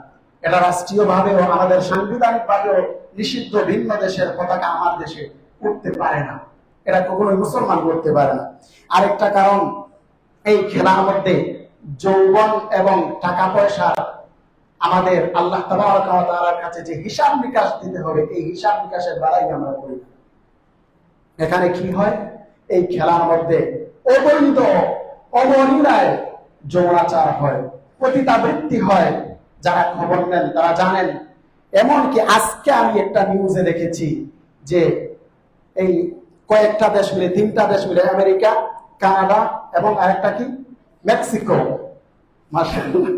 এটা রাষ্ট্রীয় ভাবেও, আমাদের সাংবিধানিক ভাবেও নিষিদ্ধ। ভিন্ন দেশের পতাকা আমার দেশে উঠতে পারে না, এটা কখনোই মুসলমান করতে পারে না। আরেকটা কারণ, এই খেলার মধ্যে যৌবন এবং টাকা পয়সা, আমাদের আল্লাহ তাবারাকা ওয়া তাআলার কাছে যে হিসাব নিকাশ দিতে হবে, এই হিসাব নিকাশের দ্বারাই আমরা করি। এখানে কি হয়? এই খেলার মধ্যে অবৈধ অবলীলায় যৌনাচার হয়, পতিতাবৃত্তি হয়। যারা খবর নেন তারা জানেন। এমনকি আজকে আমি একটা নিউজে দেখেছি যে এই কয়েকটা দেশ মিলে, 3টা দেশ মিলে, আমেরিকা, কানাডা এবং আরেকটা কি মেক্সিকো। মাশাআল্লাহ,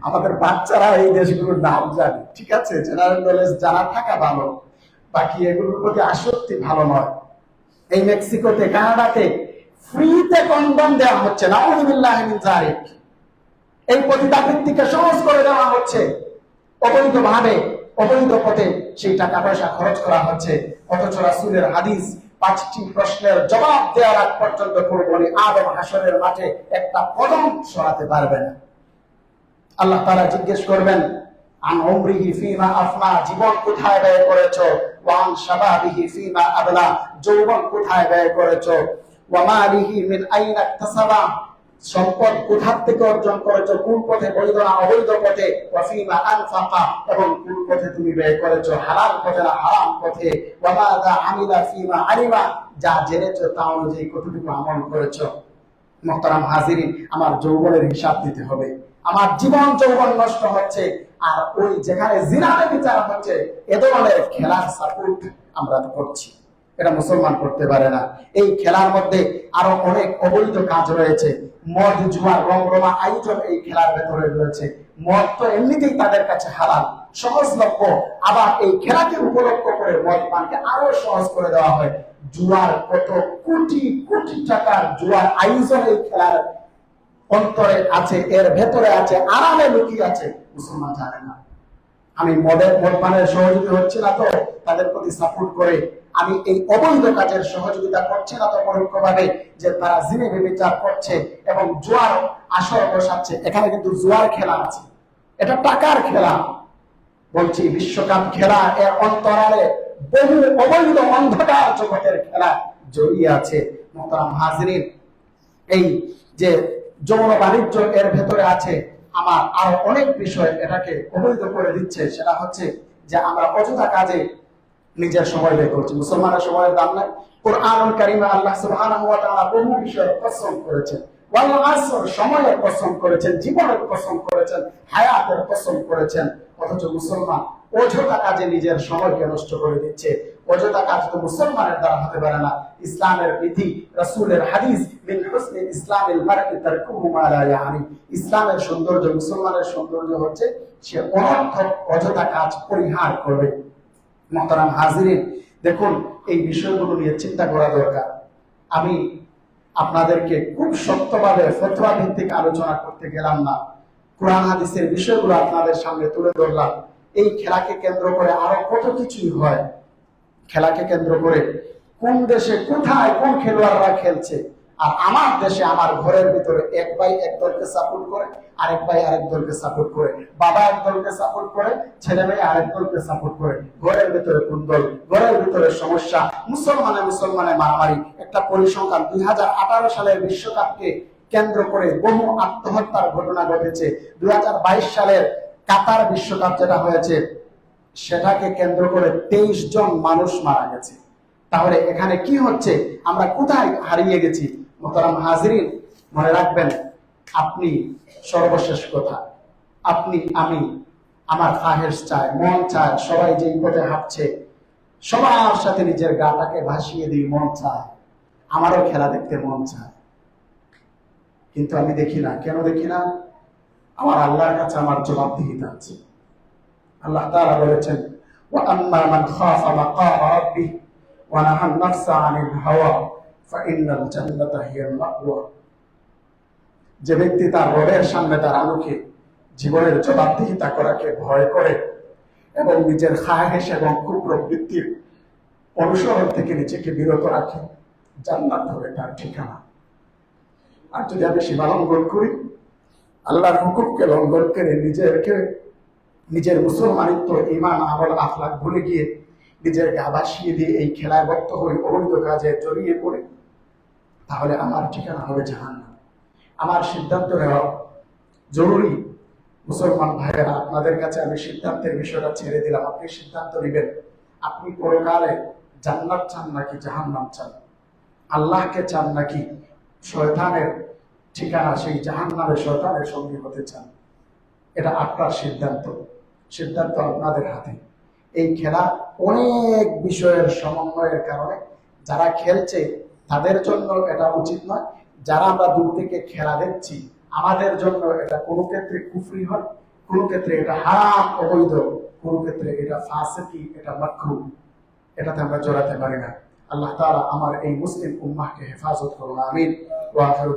আমাদের বাচ্চারা এই দেশগুলোর নাম জানে, ঠিক আছে, জেনারেল নলেজ জানা থাকা ভালো, বাকি এগুলোর প্রতি আসক্তি ভালো নয়। এই মেক্সিকোতে, কানাডাতে ফ্রিতে কন্ডম দেওয়া হচ্ছে, নাউযুবিল্লাহি মিন যালিক। এই পতিতাবৃত্তিকে সহজ করে দেওয়া হচ্ছে, অবৈধভাবে অবৈধ পথে সেই টাকা পয়সা খরচ করা হচ্ছে। অথচ রাসূলের হাদিস 5টি প্রশ্নের জবাব দেওয়ার আগ পর্যন্ত কোন আদম হাসরের মাঠে একটা কদম সরাতে পারবে না। আল্লাহ তাআলা জিজ্ঞেস করবেন, আন উমরিহি ফীমা আফনা, জীবন কোথায় ব্যয় করেছো? ওয়া আন শাবাবিহি ফীমা আবলা, যৌবন কোথায় ব্যয় করেছো? ওয়া মালিহি মিন আইনা ইকতাসাবা, সম্পদ কোথা থেকে অর্জন করেছো, কোন পথে, বৈধ না অবৈধ পথে? ওয়া ফীমা আনফাকা, এবং কোন পথে তুমি ব্যয় করেছো, হালাল পথে না হারাম পথে? ওয়া মাযা আমিলা ফীমা আলিমা, যা জেনেছো তা অনুযায়ী কতটুকু আমল করেছো। মুহতারাম হাজিরিন, আমার যৌবনের হিসাব দিতে হবে। আমার জীবন যৌবন নষ্ট হচ্ছে, আর ওই যেখানে জিনাতে বিচার হচ্ছে এ ধরনের খেলার সাপোর্ট আমরা করছি। এটা মুসলমান করতে পারে না। এই খেলার মধ্যে আরো অনেক অবৈধ কাজ রয়েছে। মদ জুয়ার রমরমা আয়োজন এই খেলার ভেতরে রয়েছে। মদ তো এমনিতেই তাদের কাছে হালাল, সহজলভ্য, আবার এই খেলাকে উপলক্ষ করে মদ পানকে আরো সহজ করে দেওয়া হয়। জুয়ার কত কোটি কোটি টাকার জুয়ার আয়োজন এই খেলার অন্তরে আছে, এর ভেতরে আছে, আরামে লুকিয়ে আছে, মুসলমান জানে না। আমি মদ পানের সহযোগী হচ্ছে না তো তাদের প্রতি সাপোর্ট করে, আমি এই অবৈধ কাজের সহযোগিতা করছে না তো পরোক্ষভাবে, যে তারা জিনে বিচার করছে এবং জুয়ার আসর বসাচ্ছে। এখানে কিন্তু জুয়ার খেলা আছে, এটা টাকার খেলা। বলছি বিশ্বকাপ খেলা, এর অন্তরালে বহু অবৈধ অন্ধকার জগতের খেলা জড়িয়ে আছে। মুহতারাম হাজিরিন, এই যে যৌন বাণিজ্য এর ভেতরে আছে, আমার আরো অনেক বিষয় এটাকে অবৈধ করে দিচ্ছে। সেটা হচ্ছে যে আমরা অযথা কাজে নিজের সময় ব্যয় করছি। মুসলমানের সময়ের দাম নাই। কুরআনুল কারীমে আল্লাহ সুবহানাহু ওয়া তাআলা বহু বিষয় কসম করেছেন। ওয়াল আসর, সময়ের কসম করেছেন, জীবনের কসম করেছেন, হায়াতের কসম করেছেন। অথচ মুসলমান অযথা কাজে নিজের সময়কে নষ্ট করে দিচ্ছে। অযথা কাজ তো মুসলমানের দ্বারা হতে পারে না। ইসলামের বিধি, রাসূলের হাদিস, মিন হুসনিল ইসলামিল মারই তারকুহু মা লা ইয়ানি, ইসলামের সৌন্দর্য, মুসলমানের সৌন্দর্য হচ্ছে সে অনর্থক অযথা কাজ পরিহার করবে। মুহতারাম হাজিরিন, দেখুন এই বিষয়গুলো নিয়ে চিন্তা করা দরকার। আমি আপনাদেরকে খুব শক্তভাবে ফতোয়া ভিত্তিক আলোচনা করতে গেলাম না, কোরআন হাদিসের বিষয়গুলো আপনাদের সামনে তুলে ধরলাম। এই খেলাকে কেন্দ্র করে আরো কত কিছুই হয়। খেলাকে কেন্দ্র করে কোন দেশে কোথায় কোন খেলোয়াড়রা খেলছে, আর আমার দেশে আমার ঘরের ভিতরে এক ভাই এক দলকে সাপোর্ট করে, আরেক ভাই আরেক দলকে সাপোর্ট করে, বাবা এক দলকে সাপোর্ট করে, ছেলে মেয়ে আরেক দলকে সাপোর্ট করে। ঘরের ভিতরে কোন দল, ঘরের ভিতরে সমস্যা, মুসলমানে মারামারি। একটা পরিসংখ্যান, 2018 সালের বিশ্বকাপকে কেন্দ্র করে বহু আত্মহত্যার ঘটনা ঘটেছে। 2022 সালের কাতার বিশ্বকাপ যেটা হয়েছে, সেটাকে কেন্দ্র করে 23 জন মানুষ মারা গেছে। তাহলে এখানে কি হচ্ছে, আমরা কোথায় হারিয়ে গেছি? মুহতারাম হাজিরিন, মনে রাখবেন, আপনি সর্বশেষ কথা, আপনি আমি, আমার খাহেশ চায়, মন চায়, সবাই যেই পথে হাঁটছে সবার সাথে নিজের গাটাকে ভাসিয়ে দিই, মন চায়, আমারও খেলা দেখতে মন চায়, কিন্তু আমি দেখি না। কেন দেখি না? আমার আল্লাহর কাছে আমার জবাবদিহিতা আছে। আল্লাহ তাআলা বলেছেন, ওয়া আম্মা মান খাফা মাকাম রাব্বিহি ওয়া নাহান নাফসা আনিল হাওয়া ফাইন্নাল জান্নাতা হিয়াল মাওয়া। যে ব্যক্তি তার রবের সামনে তার আলোকে জীবনের জবাবদিহিতা করাকে ভয় করে এবং নিজের খাহেশ এবং কুপ্রবৃত্তির অনুসরণ থেকে নিজেকে বিরত রাখে, জান্নাত হবে তার ঠিকানা। আর যদি আমি সীমা লঙ্ঘন করি, আল্লাহর হুকুমকে লঙ্ঘন করে নিজের মুসলমানিত্ব, ঈমান, আমল, আখলাক ভুলে গিয়ে নিজের গা ভাসিয়ে দিয়ে এই খেলায় বক্ত হয়ে অবৈধ কাজে জড়িয়ে পড়ে, তাহলে আমার ঠিকানা হবে জাহান্নাম। আমার সিদ্ধান্ত নেওয়া জরুরি। মুসলমান ভাইয়েরা, আপনাদের কাছে আমি সিদ্ধান্তের বিষয়টা ছেড়ে দিলাম। আপনি সিদ্ধান্ত নেবেন, আপনি পরকালে জান্নাত চান নাকি জাহান্নাম চান? আল্লাহকে চান নাকি শয়তানের ঠিকানা সেই জাহান্নামে শয়তানের সঙ্গী হতে চান? এটা আপনার সিদ্ধান্ত। সিদ্ধান্ত আপনাদের হাতে। এই খেলা অনেক বিষয়ের সমন্বয়ের কারণে যারা খেলছে তাদের জন্য এটা উচিত নয়। যারা আমরা দূর থেকে খেলা দেখছি, আমাদের জন্য এটা কোনো ক্ষেত্রে কুফরি হয়, কোনো ক্ষেত্রে এটা হারাম, অবৈধ, কোনো ক্ষেত্রে এটা ফাসিকি, এটা মাকরুহ। এটাতে আমরা জড়াতে পারি না। আল্লাহ তাআলা আমার এই মুসলিম উম্মাহকে হেফাজত করুন, আমিন। ওয়া আখিরু